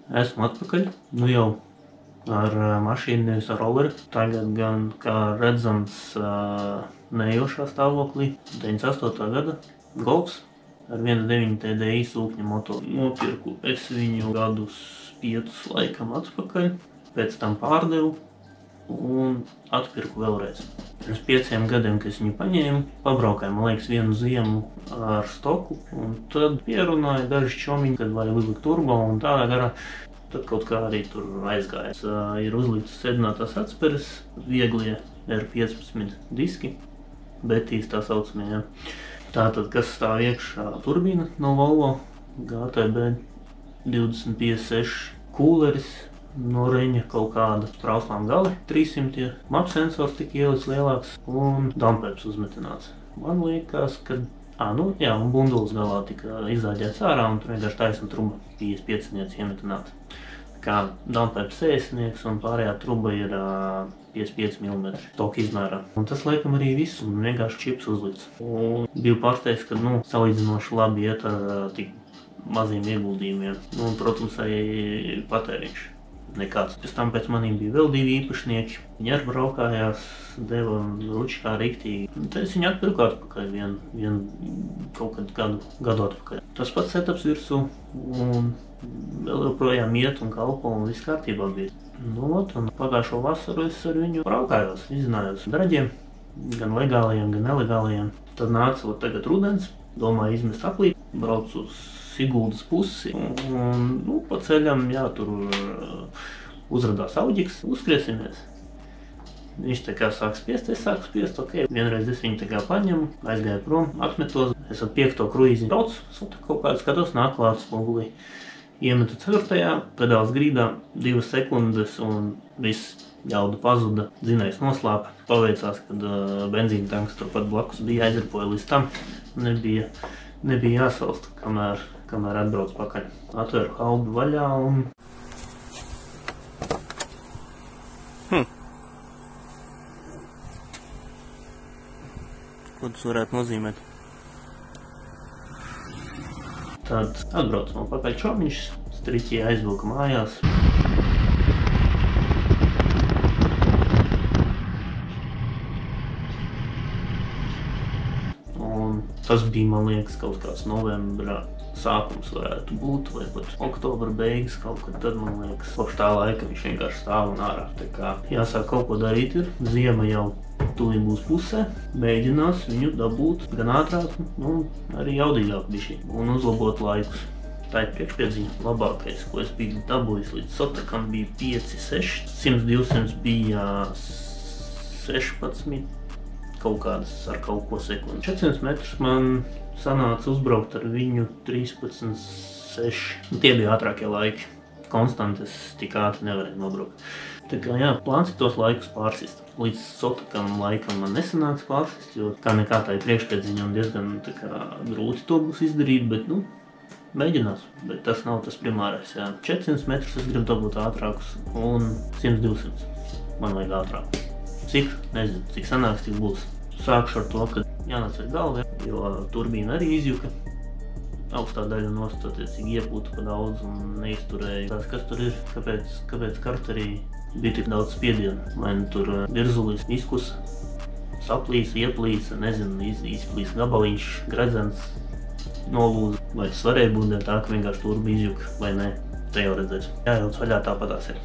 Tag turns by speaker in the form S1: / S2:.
S1: Esmu atpakaļ, nu jau ar mašīnu, nevis ar rolleri. Tagad gan, kā redzams, neejošā stāvoklī, 98. gada Golfs ar 1.9 TDI sūkņa motoru. Nopirku es viņu gadus 5 laikam atpakaļ, pēc tam pārdevu un atpirku vēlreiz. Pirms 5 gadiem, kad es viņu paņēmu, pabraukāju, man liekas, vienu ziemu ar stoku, un tad pierunāju daži čomiņi, kad vajag uzlikt turbo un tādā garā. Tad kaut kā arī tur aizgājās. Ir uzliktas sēdinātās atspēres, vieglie R15 diski, Betīs tā saucamie, ja. Tātad, kas stāv iekšā turbīna no Volvo, GTB 2056 kūleris, no Reņa kaut kāda trauslām gali 300, maps sensors tika ielis lielāks un dampēps uzmetināts. Man liekas, ka, un bundulis galā tika izzāģēts ārā un tur vienkārši taisna truba 55 iemetināta. Kā dampēps 60 un pārējā truba ir 55 mm toka izmērā. Un tas laikam arī viss un vienkārši čips uzlikts. Un biju pārsteigts, ka, salīdzinoši labi iet ar tik maziem ieguldījumiem. Un, protams, arī patēriņš nekāds. Pēc tam pēc maniem bija vēl 2 īpašnieki. Viņi arī braukājās, deva ruči kā riktīgi. Tad es viņu atpirku atpakaļ kaut kad gadu atpakaļ. Tas pats setups virsū un vēl joprojām iet un kalpo un viss kārtībā bija. Un pagājušo vasaru es ar viņu braukājos, izzinājos draģiem, gan legālajiem, gan nelegālajiem. Tad nāca tagad rudens, domāju izmest aplī, braucu uz Siguldas pusi un pa ceļam, tur uzradās auģiks, uzskriesimies. Viņš tā kā sāk spiest, es sāku spiest, ok. Vienreiz es viņu tā kā paņemu, aizgāju prom, atmetos. Es ar 5. kruīzi braucu, kaut kādu skatos, nāk klāt spogulī. Iemetu 4. pedāls grīdā 2 sekundes un viss jauda pazuda, dzinējs noslāpa. Paveicās, kad benzīna tanks turpat blakus bija, aizripoja līdz tam. Nebija jāsalst, kamēr atbrauc pakaļ. Atveru haldu vaļā un... Ko tas varētu nozīmēt? Tad atbrauc man pakaļ čomiņš, striķi aizvilka mājās. Un tas bija, man liekas, kaut kāds novembra sākums varētu būt, vai pat oktobra beigas kaut kad. Tad, man liekas, kopš tā laika viņš vienkārši stāv un ārā. Tā kā jāsāk kaut ko darīt ir. Ziema jau tūlīt būs pusē. Mēģinās viņu dabūt gan ātrāk, arī jaudīgāk bišķi un uzlabot laikus. Tā ir priekšpiedziņa. Labākais, ko es biju dabūjis līdz Sotakam, bija 5-6. 100-200 bija 16. Kaut kādas ar kaut ko sekundi. 400 metrus man sanāca uzbraukt ar viņu 13-6. Tie bija ātrākie laiki. Konstanti es tik ātri nevarēju nobraukt. Tā kā plāns ir tos laikus pārsist. Līdz Sotakam laikam man nesanāks pārsist, jo kā nekā tā ir priekšpiedziņa un diezgan grūti to būs izdarīt, bet mēģinās. Bet tas nav tas primārais. 400 metrus es gribu dabūt ātrākus un 100-200 man vajag ātrāk. Cik? Nezinu, cik sanāks, cik būs. Sākšu ar to, ka jānāc ar galvu, jo turbīna arī izjuka. Augstā daļa nostoties, cik iepūta pa daudz un neizturēja. Tās, kas tur ir, kāpēc karterī bija tik daudz spiedienu. Vai tur virzulīs izkusa, saplīsa, ieplīsa, nezinu, izplīsa gabaliņš, gredzens, nolūza. Vai tas varēja būt tā, ka vienkārši turbi izjuka vai ne, te jau redzēs. Jājauc vaļā tāpatās ir.